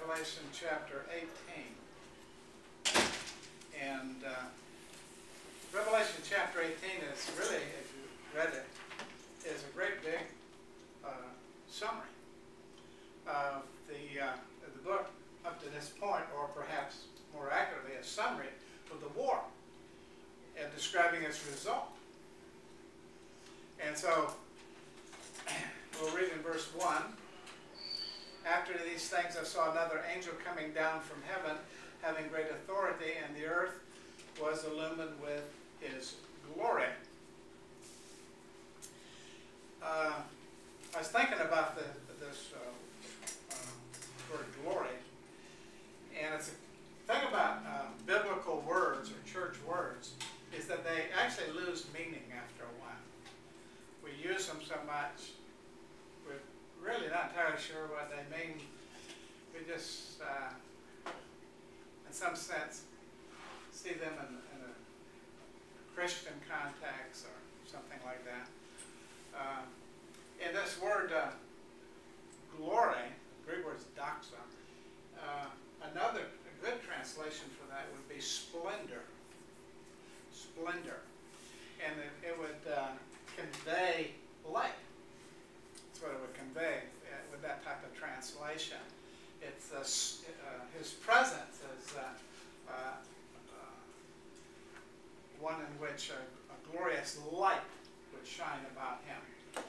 Revelation chapter 18. And Revelation chapter 18 is really, if you read it, is a great big summary of the book up to this point, or perhaps more accurately, a summary of the war and describing its result. And so we'll read in verse 1. After these things I saw another angel coming down from heaven, having great authority, and the earth was illumined with his glory. I was thinking about this word glory, and it's the thing about biblical words or church words is that they actually lose meaning after a while. We use them so much, we're really not entirely sure what they mean. We just, in some sense, see them in a Christian context or something like that. In this word glory, the Greek word is doxa, another good translation for that would be splendor. Splendor. And it would convey light. That's what it would convey with that type of translation. It's his presence is one in which a glorious light would shine about him.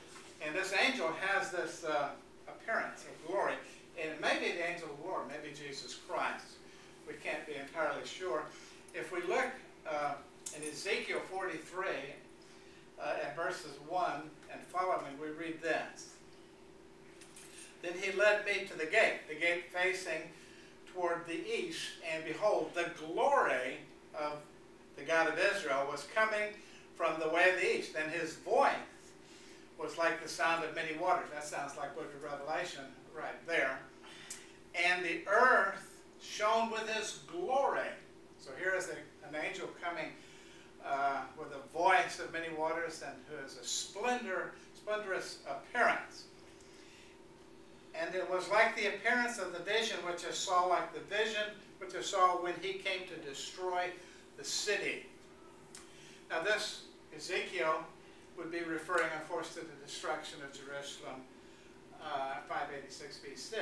And this angel has this appearance of glory. And it may be the angel of the Lord, maybe Jesus Christ. We can't be entirely sure. If we look in Ezekiel 43, at verses 1 and following, we read this. Then he led me to the gate facing toward the east, and behold, the glory of the God of Israel was coming from the way of the east, and his voice was like the sound of many waters. That sounds like Book of Revelation right there. And the earth shone with his glory. So here is an angel coming with a voice of many waters, and who has a splendorous appearance. And it was like the appearance of the vision which I saw, like the vision which I saw when he came to destroy the city. Now this, Ezekiel, would be referring, of course, to the destruction of Jerusalem, 586 BC.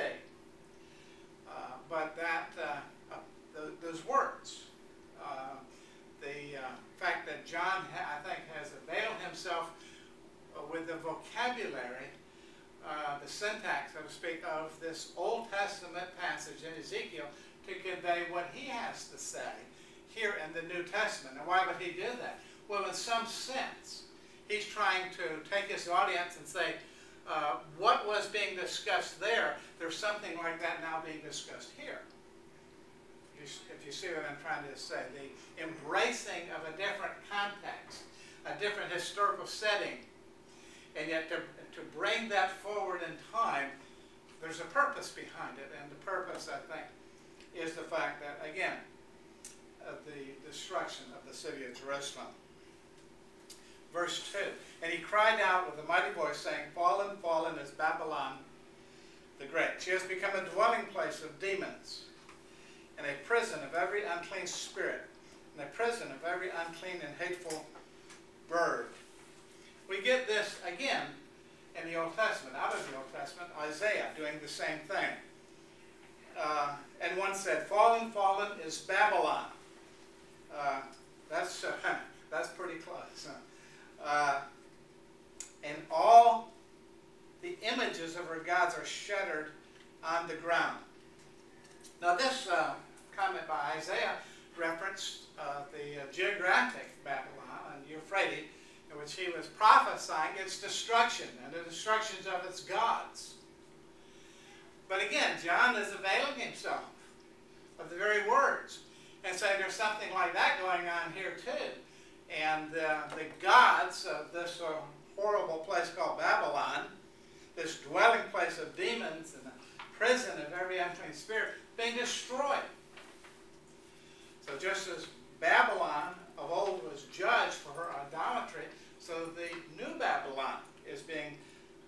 But that those words, the fact that John, I think, has availed himself with the vocabulary, the syntax, so to speak, of this Old Testament passage in Ezekiel to convey what he has to say here in the New Testament. And why would he do that? Well, in some sense, he's trying to take his audience and say, what was being discussed there, there's something like that now being discussed here. If you see what I'm trying to say, the embracing of a different context, a different historical setting, and yet to bring that forward in time, there's a purpose behind it, and the purpose, I think, is the fact that, again, of the destruction of the city of Jerusalem. Verse 2, and he cried out with a mighty voice, saying, Fallen, fallen is Babylon the Great. She has become a dwelling place of demons, and a prison of every unclean spirit, and a prison of every unclean and hateful bird. We get this again in the Old Testament, out of the Old Testament, Isaiah doing the same thing. And one said, Fallen, fallen is Babylon. That's pretty close. And all the images of her gods are shattered on the ground. Now this comment by Isaiah referenced the geographic Babylon and Euphrates, in which he was prophesying its destruction and the destructions of its gods. But again, John is availing himself of the very words and saying there's something like that going on here too. And the gods of this horrible place called Babylon, this dwelling place of demons and a prison of every unclean spirit, being destroyed. So just as Babylon of old was judged for her idolatry, so the new Babylon is being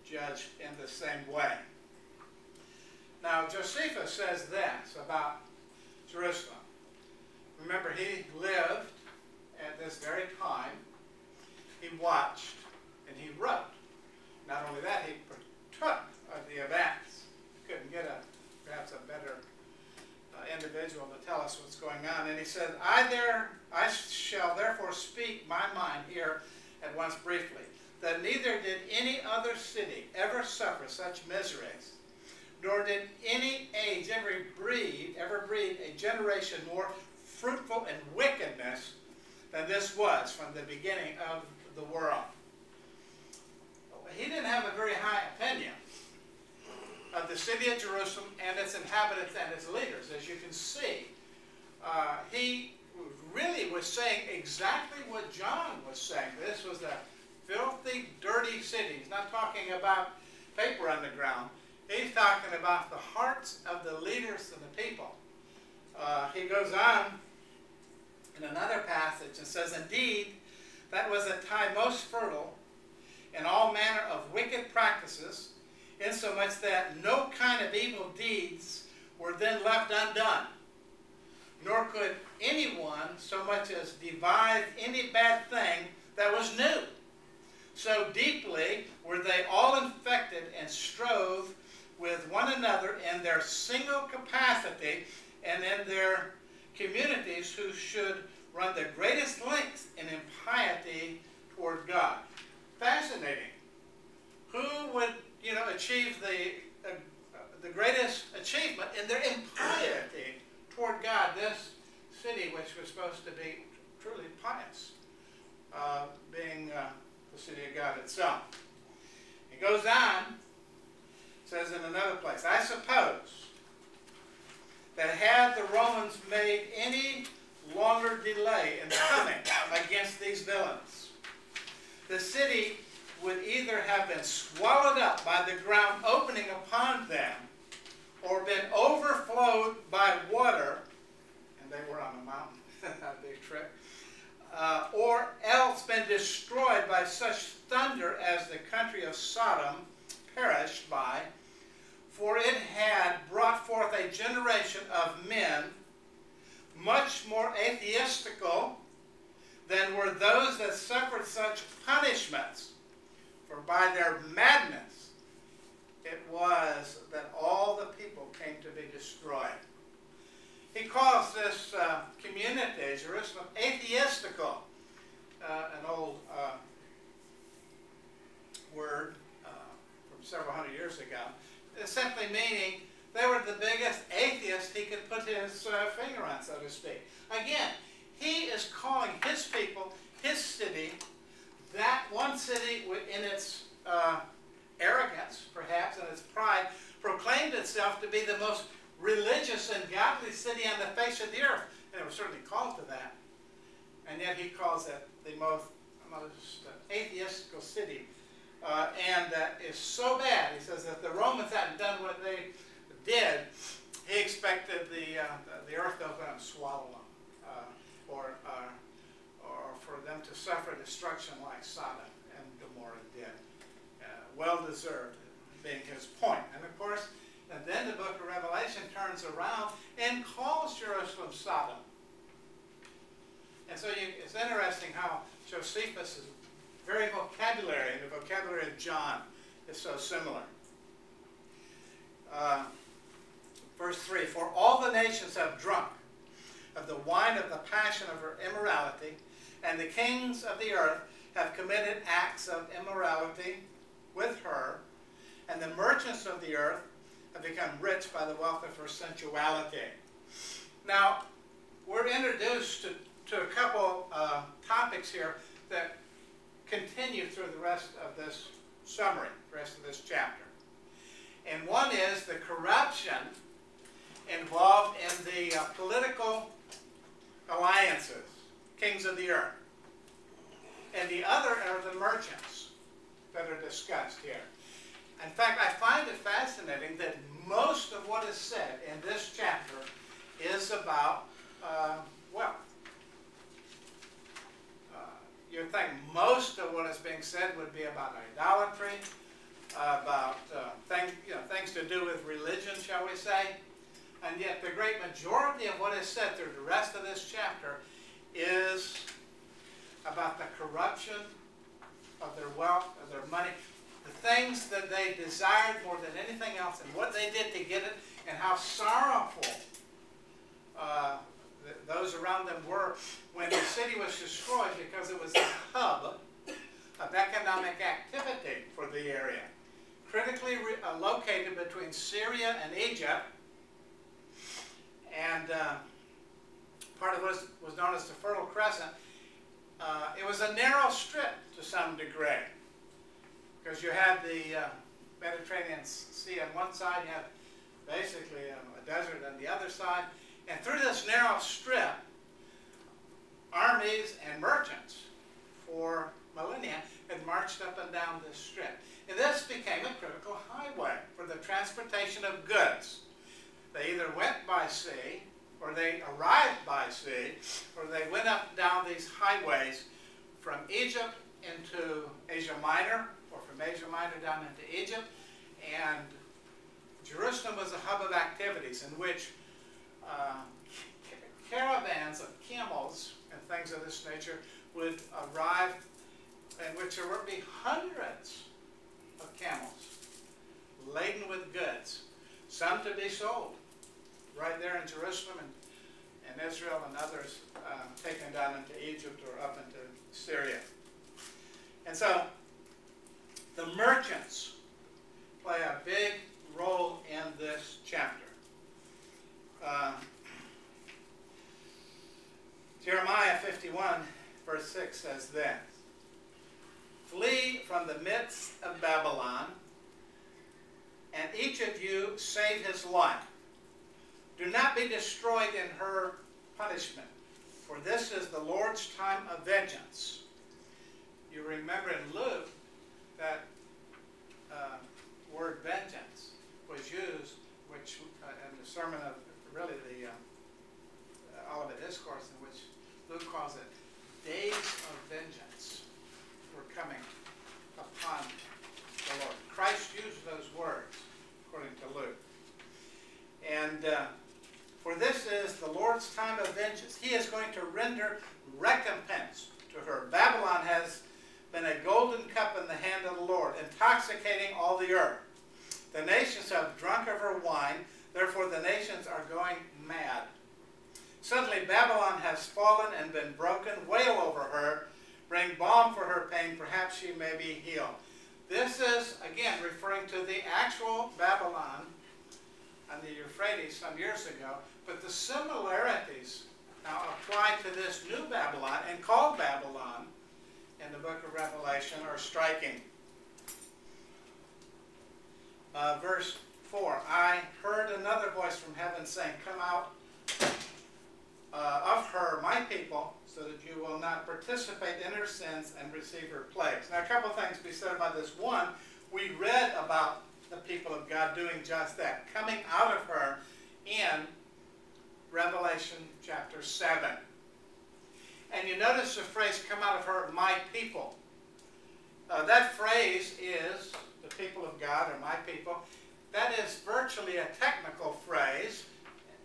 judged in the same way. Now Josephus says this, therefore speak my mind here at once briefly, that neither did any other city ever suffer such miseries, nor did any age ever breed a generation more fruitful in wickedness than this was from the beginning of the world. He didn't have a very high opinion of the city of Jerusalem and its inhabitants and its leaders. As you can see, he really was saying exactly what John was saying. This was a filthy, dirty city. He's not talking about paper on the ground. He's talking about the hearts of the leaders and the people. He goes on in another passage and says, indeed, that was a time most fertile in all manner of wicked practices, insomuch that no kind of evil deeds were then left undone, nor could anyone so much as devise any bad thing that was new. So deeply were they all infected and strove with one another in their single capacity and in their communities, who should run the greatest lengths in impiety toward God. Fascinating. Who would, achieve the greatest achievement in their impiety toward God? This city, which was supposed to be truly pious, being the city of God itself. It goes on, says in another place, I suppose that had the Romans made any longer delay in coming against these villains, the city would either have been swallowed up by the ground opening upon them, or been overflowed by water, and they were on a mountain, a big trip, or else been destroyed by such thunder as the country of Sodom perished by, for it had brought forth a generation of men much more atheistical than were those that suffered such punishments. For by their madness it was that all the people came to be destroyed. He calls this community, Jerusalem, atheistical, an old word from several hundred years ago. It's simply meaning they were the biggest atheists he could put his finger on, so to speak. Again, he is calling his people, his city, that one city in its arrogance, perhaps, and its pride, proclaimed itself to be the most religious and godly city on the face of the earth. And it was certainly called to that. And yet he calls it the most atheistical city. And that is so bad, he says, that the Romans hadn't done what they did. He expected the earth to open up and swallow them, or for them to suffer destruction like Sodom and Gomorrah did. Well-deserved, being his point. And of course, and then the book of Revelation turns around and calls Jerusalem Sodom. And so it's interesting how Josephus' very vocabulary, the vocabulary of John, is so similar. Verse 3, for all the nations have drunk of the wine of the passion of her immorality, and the kings of the earth have committed acts of immorality with her, and the merchants of the earth have become rich by the wealth of her sensuality. Now, we're introduced to a couple topics here that continue through the rest of this summary, the rest of this chapter. And one is the corruption involved in the political alliances, kings of the earth. And the other are the merchants that are discussed here. In fact, I find it fascinating that most of what is said in this chapter is about wealth. You'd think most of what is being said would be about idolatry, about things to do with religion, shall we say. And yet the great majority of what is said through the rest of this chapter is about the corruption of their wealth, of their money, the things that they desired more than anything else, and what they did to get it, and how sorrowful those around them were when the city was destroyed, because it was a hub of economic activity for the area. Critically located between Syria and Egypt, and part of what was known as the Fertile Crescent. It was a narrow strip to some degree, because you had the Mediterranean Sea on one side, you had basically a desert on the other side, and through this narrow strip, armies and merchants for millennia had marched up and down this strip. And this became a critical highway for the transportation of goods. They either went by sea, or they arrived by sea, or they went up and down these highways from Egypt into Asia Minor, or from Asia Minor down into Egypt. And Jerusalem was a hub of activities in which caravans of camels and things of this nature would arrive, in which there would be hundreds of camels laden with goods, some to be sold right there in Jerusalem and Israel, and others taken down into Egypt or up into Syria. And so the merchants play a big role in this chapter. Jeremiah 51 verse 6 says this: "Flee from the midst of Babylon, and each of you save his life. Do not be destroyed in her punishment, for this is the Lord's time of vengeance." You remember in Luke that word vengeance was used, which in the sermon of really the Olivet Discourse, in which Luke calls it days of vengeance were coming upon the Lord. Christ used those words according to Luke. And for this is the Lord's time of vengeance. He is going to render recompense to her. Babylon has been a golden cup in the hand of the Lord, intoxicating all the earth. The nations have drunk of her wine, therefore the nations are going mad. Suddenly Babylon has fallen and been broken. Wail over her. Bring balm for her pain. Perhaps she may be healed. This is, again, referring to the actual Babylon on the Euphrates some years ago, but the similarities now apply to this new Babylon and called Babylon in the book of Revelation are striking. Verse 4, "I heard another voice from heaven saying, 'Come out of her, my people, so that you will not participate in her sins and receive her plagues.'" Now, a couple of things to be said about this. One, we read about the people of God doing just that, coming out of her in Revelation chapter 7. And you notice the phrase, "come out of her, my people." That phrase is the people of God, or my people. That is virtually a technical phrase,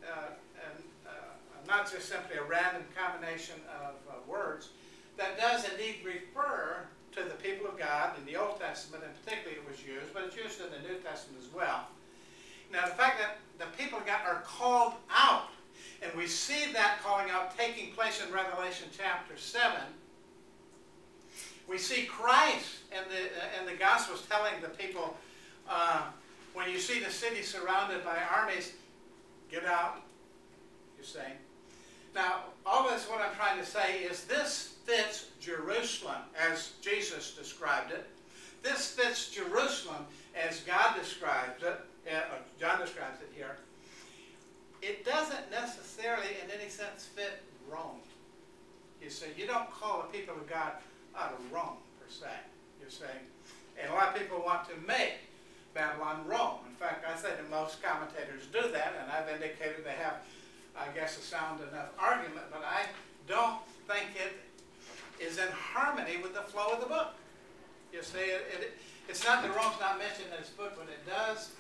and not just simply a random combination of words. That does indeed refer to the people of God in the Old Testament, and particularly it was used, but it's used in the New Testament as well. Now, the fact that the people of God are called out, and we see that calling out taking place in Revelation chapter 7. We see Christ in the Gospels telling the people, when you see the city surrounded by armies, get out, you say. Now, all this, what I'm trying to say is this fits Jerusalem as Jesus described it. This fits Jerusalem as God describes it, or John describes it here. It doesn't necessarily, in any sense, fit Rome. You see, you don't call the people of God out of Rome, per se, you see. And a lot of people want to make Babylon Rome. In fact, I say that most commentators do that, and I've indicated they have, I guess, a sound enough argument, but I don't think it is in harmony with the flow of the book. You see, it's not that Rome's not mentioned in this book, but it does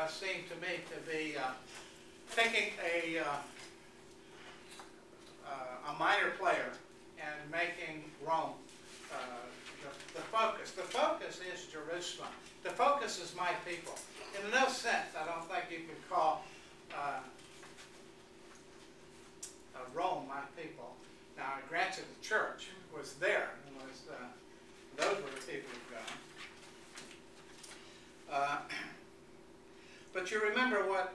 seem to me to be taking a minor player and making Rome the focus. The focus is Jerusalem. The focus is my people. In no sense, I don't think you could call Rome branch of the church was there. It was, those were the people of God. But you remember what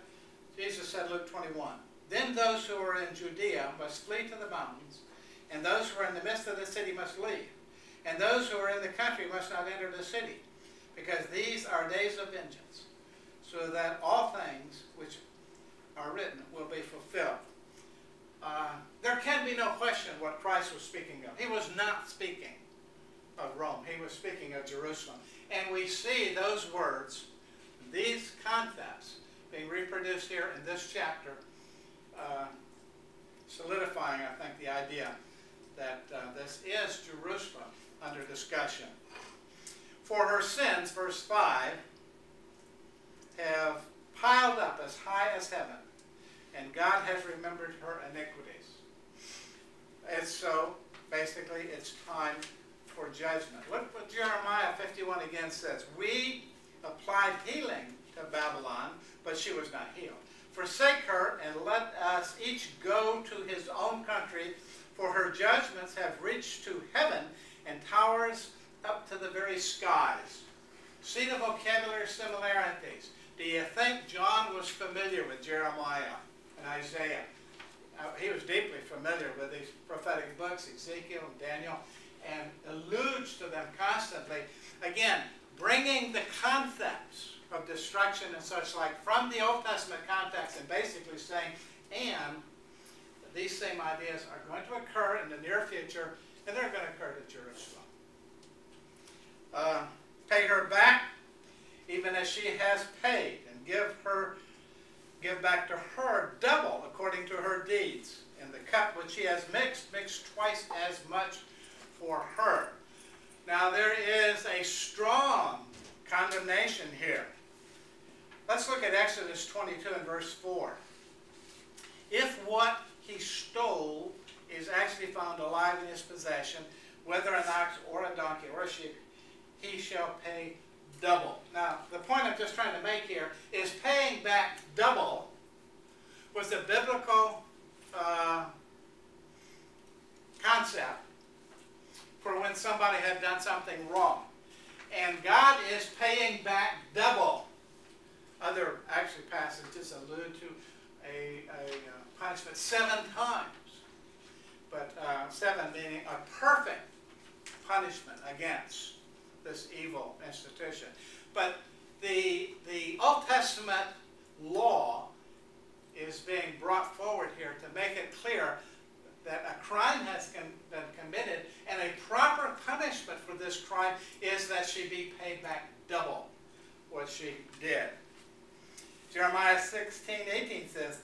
Jesus said, Luke 21. Then those who are in Judea must flee to the mountains, and those who are in the midst of the city must leave. And those who are in the country must not enter the city, because these are days of vengeance, so that all things which are written will be fulfilled. There can be no question what Christ was speaking of. He was not speaking of Rome. He was speaking of Jerusalem. And we see those words, these concepts, being reproduced here in this chapter, solidifying, I think, the idea that this is Jerusalem under discussion. For her sins, verse 5, have piled up as high as heaven, and God has remembered her iniquities. And so, basically, it's time for judgment. Look what Jeremiah 51 again says. We applied healing to Babylon, but she was not healed. Forsake her, and let us each go to his own country, for her judgments have reached to heaven and towers up to the very skies. See the vocabulary similarities. Do you think John was familiar with Jeremiah and Isaiah? He was deeply familiar with these prophetic books, Ezekiel and Daniel, and alludes to them constantly. Again, bringing the concepts of destruction and such like from the Old Testament context and basically saying, and these same ideas are going to occur in the near future, and they're going to occur to Jerusalem. Pay her back, even as she has paid, and give back to her double according to her deeds. And the cup which she has mixed, mix twice as much for her. Now there is a strong condemnation here. Let's look at Exodus 22 and verse 4. If what he stole is actually found alive in his possession, whether an ox or a donkey or a sheep, he shall pay double. Now, the point I'm just trying to make here is paying back double was a biblical concept for when somebody had done something wrong. And God is paying back double. Other actually passages allude to a punishment 7 times. But 7 meaning a perfect punishment against this evil institution. But the Old Testament law is being brought forward here to make it clear that a crime has been committed, and a proper punishment for this crime is that she be paid back double what she did. Jeremiah 16:18 says,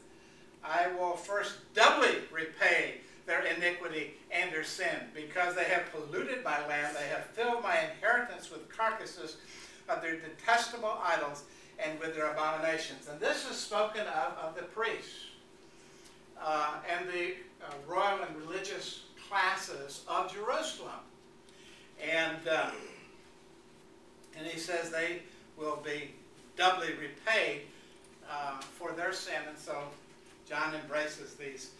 I will first doubly repay their iniquity and their sin, because they have polluted my land, they have filled my inheritance with carcasses of their detestable idols and with their abominations. And this is spoken of the priests and the royal and religious classes of Jerusalem. And he says they will be doubly repaid for their sin. And so John embraces these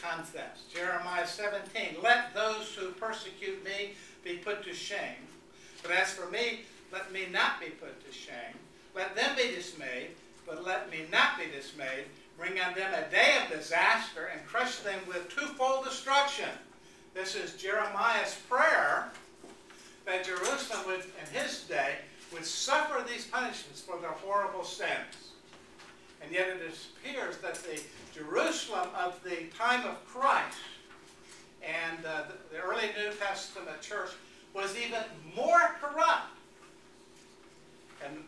concepts. Jeremiah 17, let those who persecute me be put to shame. But as for me, let me not be put to shame. Let them be dismayed, but let me not be dismayed. Bring on them a day of disaster and crush them with twofold destruction. This is Jeremiah's prayer that Jerusalem would, in his day, would suffer these punishments for their horrible sins. And yet it appears that the Jerusalem of the time of Christ and the early New Testament church was even more corrupt. And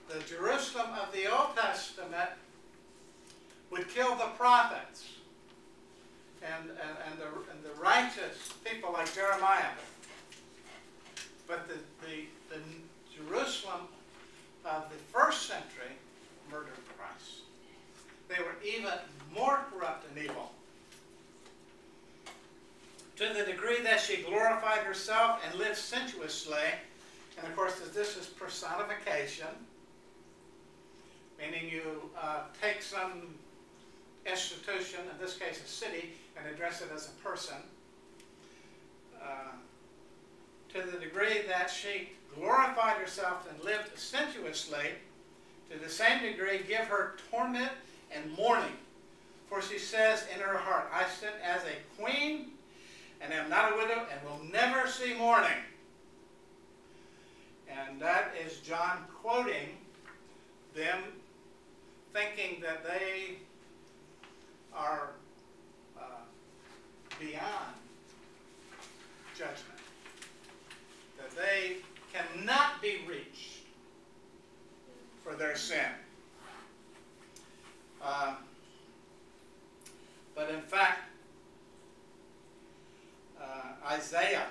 the Jerusalem of the Old Testament would kill the prophets and the righteous people like Jeremiah. But the Jerusalem of the first century murdered Christ. They were even more corrupt and evil. To the degree that she glorified herself and lived sensuously, and of course this is personification, meaning you take some institution, in this case a city, and address it as a person, to the degree that she glorified herself and lived sensuously, to the same degree give her torment and mourning. For she says in her heart, I sit as a queen, and am not a widow, and will never see mourning. And that is John quoting them, thinking that they are beyond judgment, that they cannot be reached for their sin. But in fact, Isaiah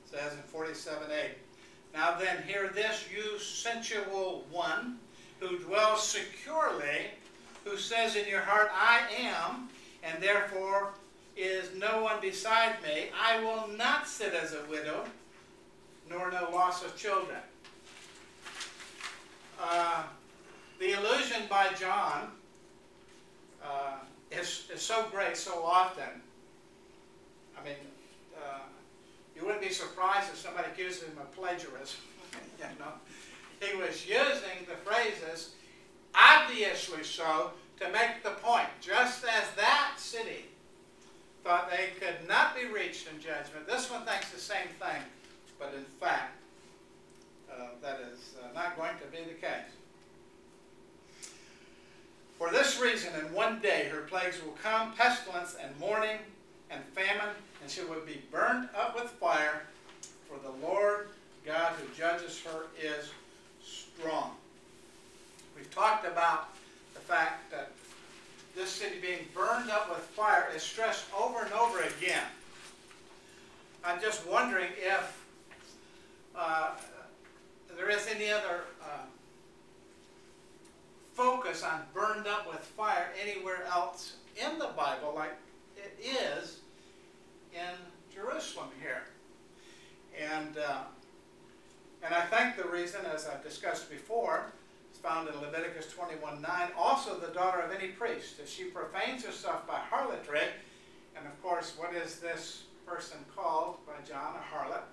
says in 47:8, now then, hear this, you sensual one, who dwells securely, who says in your heart, I am, and therefore is no one beside me. I will not sit as a widow, nor know loss of children. The allusion by John is so great so often. I mean, you wouldn't be surprised if somebody accused him of plagiarism. You know, he was using the phrases, obviously so, to make the point. Just as that city thought they could not be reached in judgment, this one thinks the same thing. But in fact, that is not going to be the case. For this reason, in one day her plagues will come, pestilence and mourning and famine, and she will be burned up with fire, for the Lord God who judges her is strong. We've talked about the fact that this city being burned up with fire is stressed over and over again. I'm just wondering if there is any other focus on burned up with fire anywhere else in the Bible like it is in Jerusalem here. And I think the reason, as I've discussed before, is found in Leviticus 21:9. Also the daughter of any priest, if she profanes herself by harlotry, and of course, what is this person called by John? A harlot.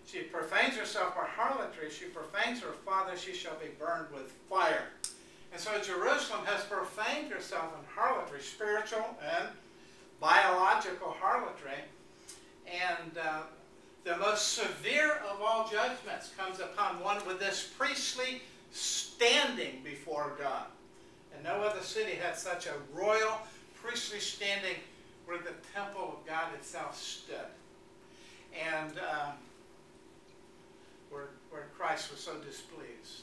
She profanes herself by harlotry, she profanes her father, she shall be burned with fire. And so Jerusalem has profaned herself in harlotry, spiritual and biological harlotry. And the most severe of all judgments comes upon one with this priestly standing before God. And no other city had such a royal priestly standing where the temple of God itself stood. And where Christ was so displeased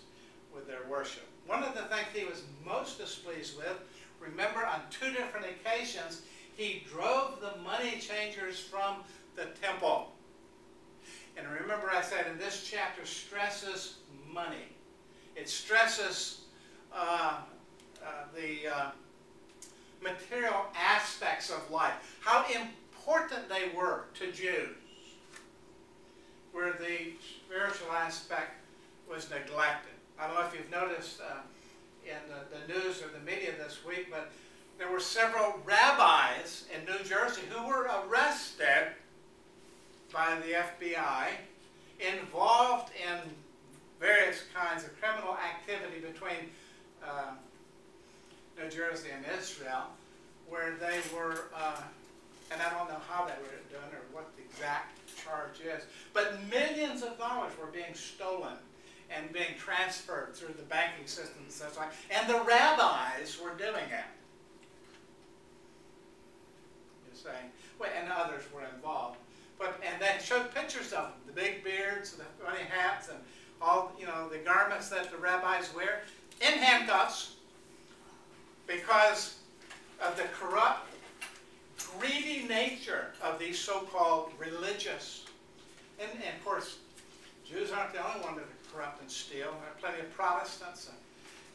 with their worship. One of the things he was most displeased with, remember on 2 different occasions, he drove the money changers from the temple. And remember I said in this chapter stresses money. It stresses the material aspects of life. How important they were to Jews, where the spiritual aspect was neglected. I don't know if you've noticed in the news or the media this week, but there were several rabbis in New Jersey who were arrested by the FBI, involved in various kinds of criminal activity between New Jersey and Israel, where they were, and I don't know how they were done or what the exact charge is, but millions of dollars were being stolen and being transferred through the banking system and such like, and the rabbis were doing it. You're saying, well, and others were involved. And they showed pictures of them, the big beards, the funny hats, and all, you know, the garments that the rabbis wear, in handcuffs, because of the corrupt, greedy nature of these so-called religious. And of course, Jews aren't the only one that are corrupt and steal. There are plenty of Protestants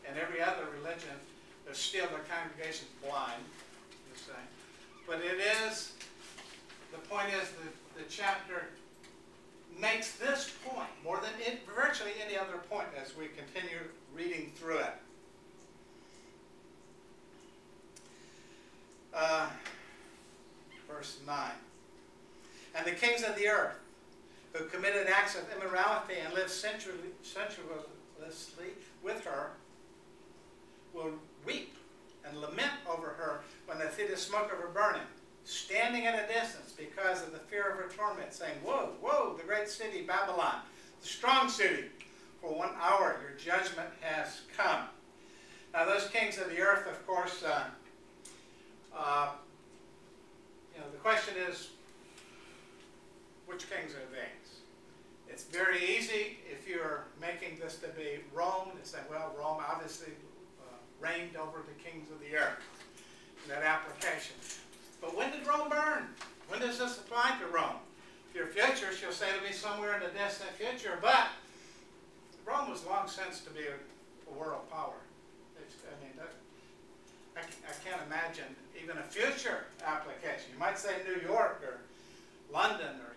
and every other religion that steal their congregations blind, you say. But it is, the point is that the chapter makes this point more than virtually any other point as we continue reading through it. And the kings of the earth, who committed acts of immorality and lived sensuously with her, will weep and lament over her when they see the smoke of her burning, standing at a distance because of the fear of her torment, saying, woe, woe, the great city Babylon, the strong city, for 1 hour your judgment has come. Now those kings of the earth, of course, the question is, which kings are these? It's very easy if you're making this to be Rome, to say, well, Rome obviously reigned over the kings of the earth, in that application. But when did Rome burn? When does this apply to Rome? If you're futurist, you'll say it'll be somewhere in the distant future, but Rome was long since to be a world power. I can't imagine even a future application. You might say New York or London or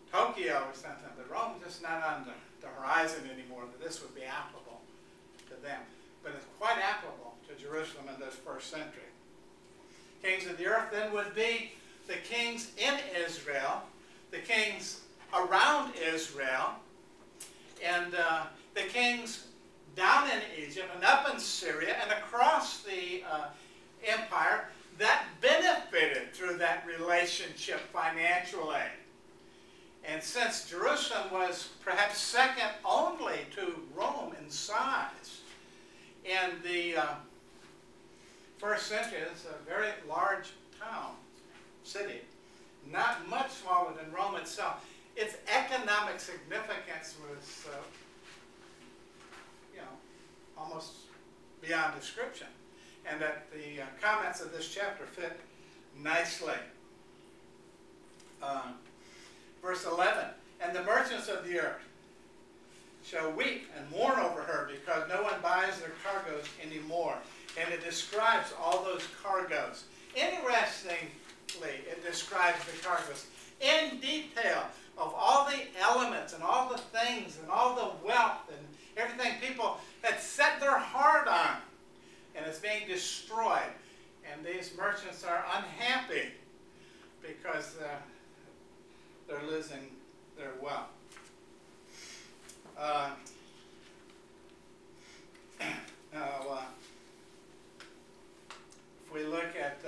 Tokyo or something, but Rome is just not on the horizon anymore that this would be applicable to them. But it's quite applicable to Jerusalem in this first century. Kings of the earth then would be the kings in Israel, the kings around Israel, and the kings down in Egypt and up in Syria and across the empire that benefited through that relationship financially. And since Jerusalem was perhaps second only to Rome in size, in the first century, it's a very large town, city, not much smaller than Rome itself. Its economic significance was, almost beyond description, and that the comments of this chapter fit nicely. Verse 11, and the merchants of the earth shall weep and mourn over her because no one buys their cargoes anymore. And it describes all those cargoes. Interestingly, it describes the cargoes in detail of all the elements and all the things and all the wealth and everything people had set their heart on. And it's being destroyed. And these merchants are unhappy because they're losing their wealth. If we look at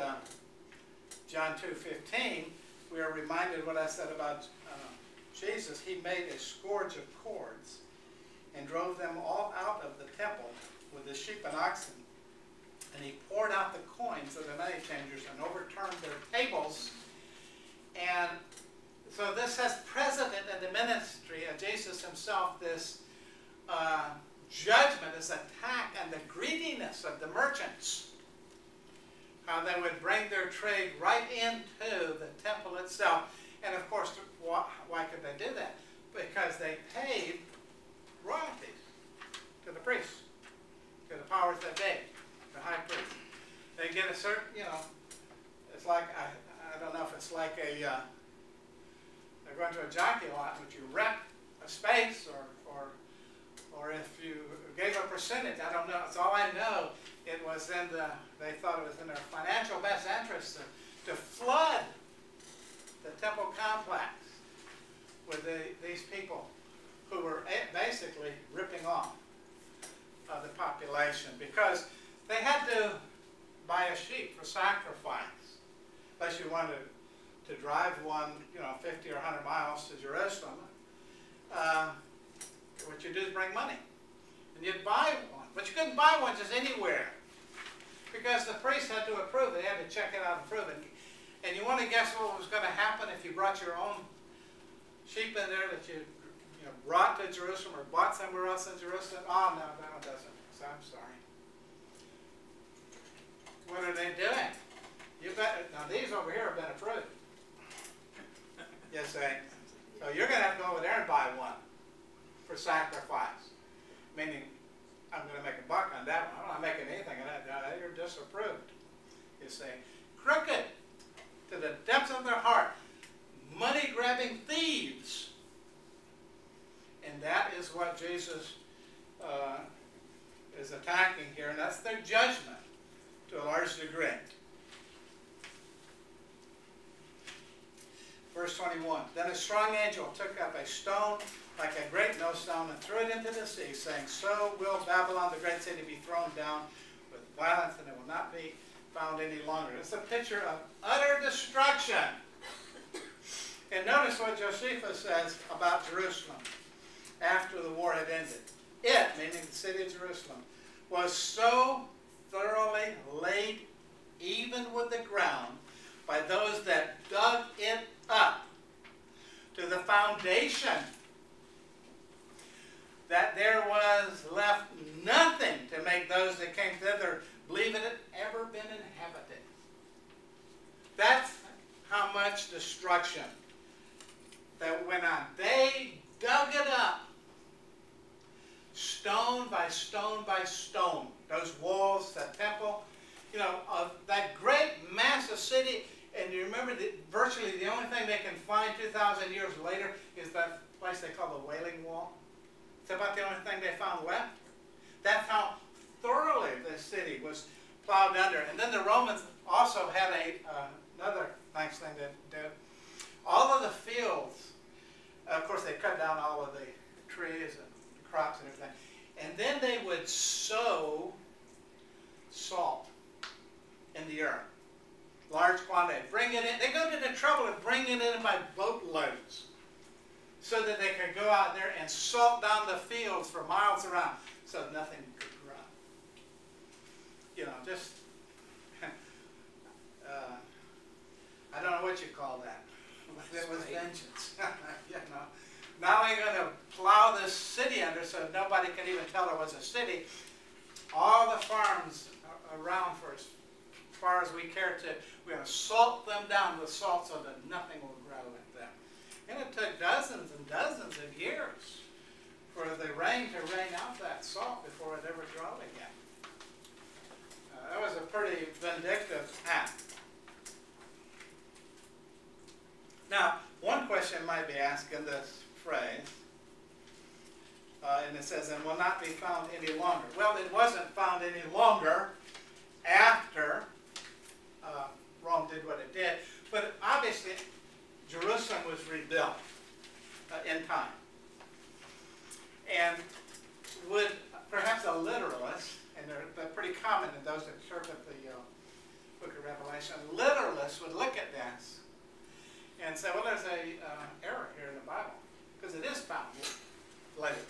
John 2:15, we are reminded what I said about Jesus. He made a scourge of cords and drove them all out of the temple with the sheep and oxen. And he poured out the coins of the money changers and overturned their tables. And so this has precedent in the ministry of Jesus himself, this judgment, this attack on the greediness of the merchants. How they would bring their trade right into the temple itself. And of course, why could they do that? Because they paid royalties to the priests, to the powers that be, the high priest. They get a certain, it's like, I don't know if it's like a, they're going to a jockey lot, would you rent a space or if you gave a percentage, I don't know. That's all I know. It was in they thought it was in their financial best interest to flood the temple complex with these people who were basically ripping off the population because they had to buy a sheep for sacrifice, unless you wanted to drive one, 50 or 100 miles to Jerusalem. What you do is bring money, and you'd buy one, but you couldn't buy one just anywhere because the priest had to approve it. They had to check it out and approve it. And you want to guess what was going to happen if you brought your own sheep in there that you brought to Jerusalem or bought somewhere else in Jerusalem? Oh, no, that one doesn't. So I'm sorry. What are they doing? You bet. Now, these over here have been approved. You say. So you're going to have to go over there and buy one for sacrifice. Meaning, I'm going to make a buck on that one. I'm not making anything on that. You're disapproved. You say, crooked to the depths of their heart, money-grabbing thieves. And that is what Jesus is attacking here, and that's their judgment to a large degree. Verse 21, then a strong angel took up a stone like a great millstone and threw it into the sea, saying, so will Babylon, the great city, be thrown down with violence, and it will not be found any longer. It's a picture of utter destruction. And notice what Josephus says about Jerusalem after the war had ended. It, meaning the city of Jerusalem, was so thoroughly laid even with the ground by those that dug it up to the foundation, that there was left nothing to make those that came thither believe it had ever been inhabited. That's how much destruction that went on. They dug it up, stone by stone by stone. Those walls, that temple, you know, of that great massive city. And you remember that virtually the only thing they can find 2,000 years later is that place they call the Wailing Wall. It's about the only thing they found left. That's how thoroughly the city was plowed under. And then the Romans also had another nice thing to do. All of the fields, of course they cut down all of the trees and crops and everything. And then they would sow salt in the earth. Large quantity. Bring it in. They go to the trouble of bringing it in by boatloads so that they could go out there and salt down the fields for miles around so nothing could grow. You know, just, I don't know what you call that. It was vengeance. You know. Now we're going to plow this city under so nobody can even tell it was a city. All the farms around for as far as we care to, we're going to salt them down with salt so that nothing will grow in them. And it took dozens and dozens of years for the rain to rain out that salt before it ever grew again. That was a pretty vindictive act. Now, one question might be asked in this phrase, and it says, and will not be found any longer. Well, it wasn't found any longer after Rome did what it did, but obviously Jerusalem was rebuilt in time. And would perhaps a literalist, and they're pretty common in those that interpret the book of Revelation, literalists would look at this and say, well, there's an error here in the Bible, because it is found later.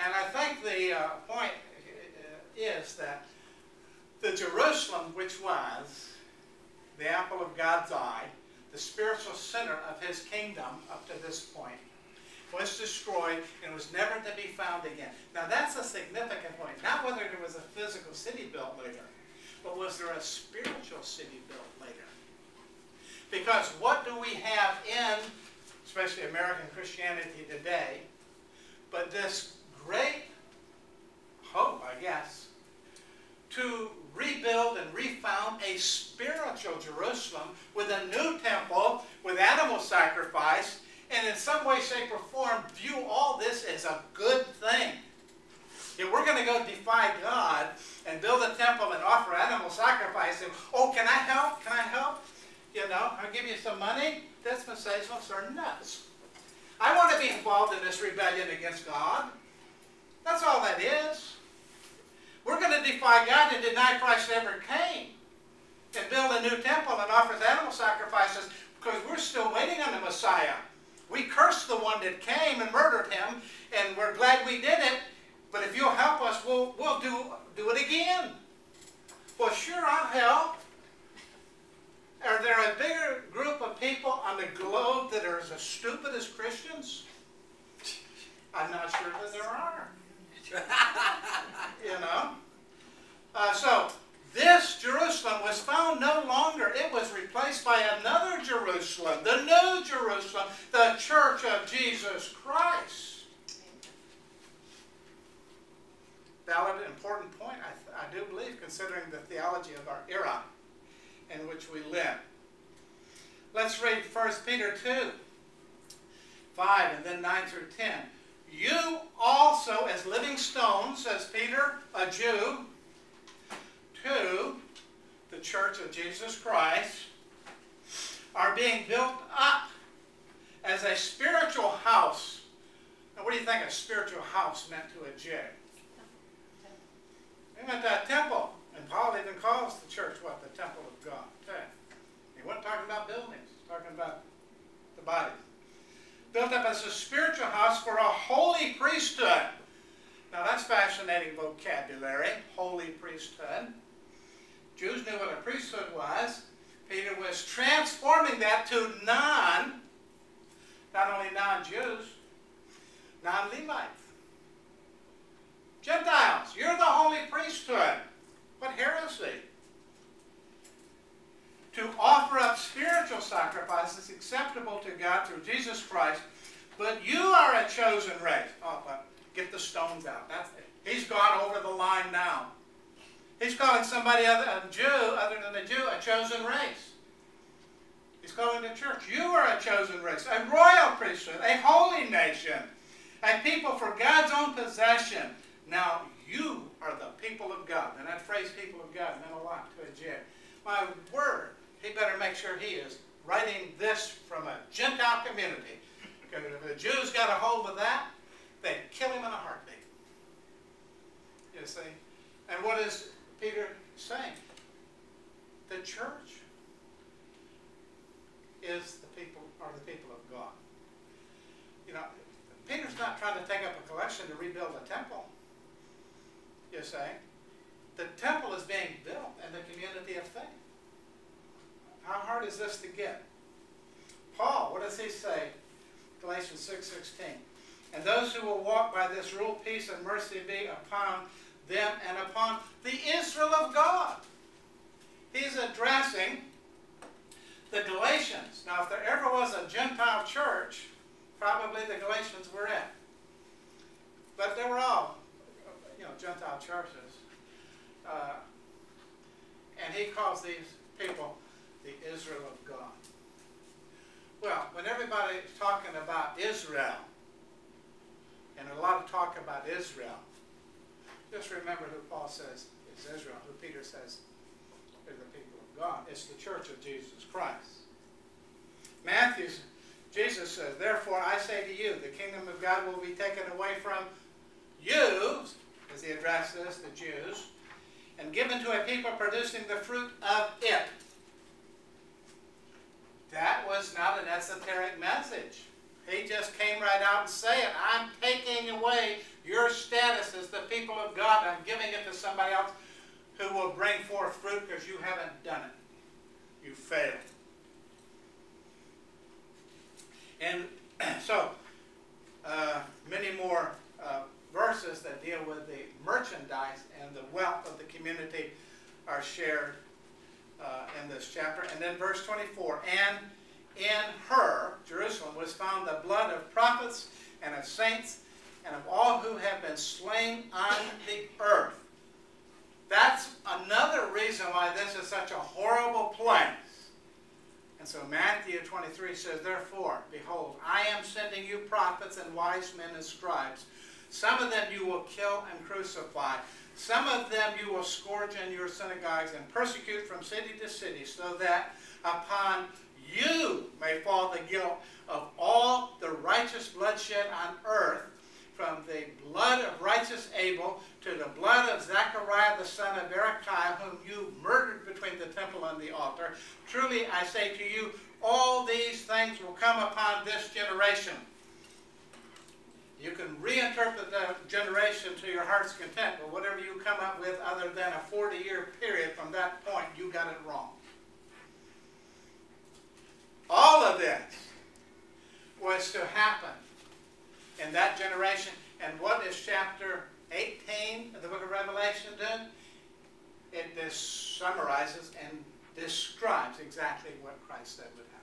And I think the point is that the Jerusalem, which was the apple of God's eye, the spiritual center of his kingdom up to this point, was destroyed and was never to be found again. Now that's a significant point. Not whether there was a physical city built later, but was there a spiritual city built later? Because what do we have in, especially American Christianity today, but this great hope, I guess, to rebuild and refound a spiritual Jerusalem with a new temple, with animal sacrifice, and in some way, shape, or form view all this as a good thing. If we're going to go defy God and build a temple and offer animal sacrifice, and, oh, can I help? Can I help? You know, I'll give you some money. Dispensationalists are nuts. I want to be involved in this rebellion against God. That's all that is. We're going to defy God and deny Christ ever came and build a new temple and offer animal sacrifices because we're still waiting on the Messiah. We cursed the one that came and murdered him, and we're glad we did it, but if you'll help us, we'll do it again. Well, sure, I'll help. Are there a bigger group of people on the globe that are as stupid as Christians? I'm not sure that there are. You know? So, this Jerusalem was found no longer. It was replaced by another Jerusalem, the New Jerusalem, the Church of Jesus Christ. Valid, important point, I do believe, considering the theology of our era in which we live. Let's read 1 Peter 2, 5, and then 9 through 10. You also, as living stones, says Peter, a Jew, to the Church of Jesus Christ, are being built up as a spiritual house. Now, what do you think a spiritual house meant to a Jew? It meant a temple. And Paul even calls the church what? The temple of God. Okay. He wasn't talking about buildings. He's talking about the body. Built up as a spiritual house for a holy priesthood. Now that's fascinating vocabulary, holy priesthood. Jews knew what a priesthood was. Peter was transforming that to not only non-Jews, non-Levites. Gentiles, you're the holy priesthood. What heresy? To offer up spiritual sacrifices acceptable to God through Jesus Christ, but you are a chosen race. Oh, but get the stones out. That's it. He's gone over the line now. He's calling somebody other than a Jew, a chosen race. He's calling the church. You are a chosen race, a royal priesthood, a holy nation, a people for God's own possession. Now you are the people of God. And that phrase, people of God, meant a lot to a Jew. My word, he better make sure he is writing this from a Gentile community. Because if the Jews got a hold of that, they'd kill him in a heartbeat. You see? And what is Peter saying? The church is the people of God. You know, Peter's not trying to take up a collection to rebuild a temple. You see? The temple is being built in the community of faith. How hard is this to get? Paul, what does he say? Galatians 6:16. And those who will walk by this rule, peace and mercy be upon them and upon the Israel of God. He's addressing the Galatians. Now, if there ever was a Gentile church, probably the Galatians were it. But they were all, Gentile churches. And he calls these people the Israel of God. Well, when everybody's talking about Israel, and a lot of talk about Israel, just remember who Paul says is Israel, who Peter says is the people of God. It's the church of Jesus Christ. Jesus says, therefore I say to you, the kingdom of God will be taken away from you, as he addresses the Jews, and given to a people producing the fruit of it. That was not an esoteric message. He just came right out and said it. I'm taking away your status as the people of God. I'm giving it to somebody else who will bring forth fruit because you haven't done it. You failed. And so, many more verses that deal with the merchandise and the wealth of the community are shared in this chapter. And then verse 24, and in her, Jerusalem, was found the blood of prophets and of saints and of all who have been slain on the earth. That's another reason why this is such a horrible place. And so Matthew 23 says, therefore, behold, I am sending you prophets and wise men and scribes. Some of them you will kill and crucify. Some of them you will scourge in your synagogues and persecute from city to city, so that upon you may fall the guilt of all the righteous bloodshed on earth, from the blood of righteous Abel to the blood of Zechariah the son of Berechiah, whom you murdered between the temple and the altar. Truly I say to you, all these things will come upon this generation. You can reinterpret the generation to your heart's content, but whatever you come up with other than a 40-year period from that point, you got it wrong. All of this was to happen in that generation. And what is chapter 18 of the book of Revelation do? It summarizes and describes exactly what Christ said would happen.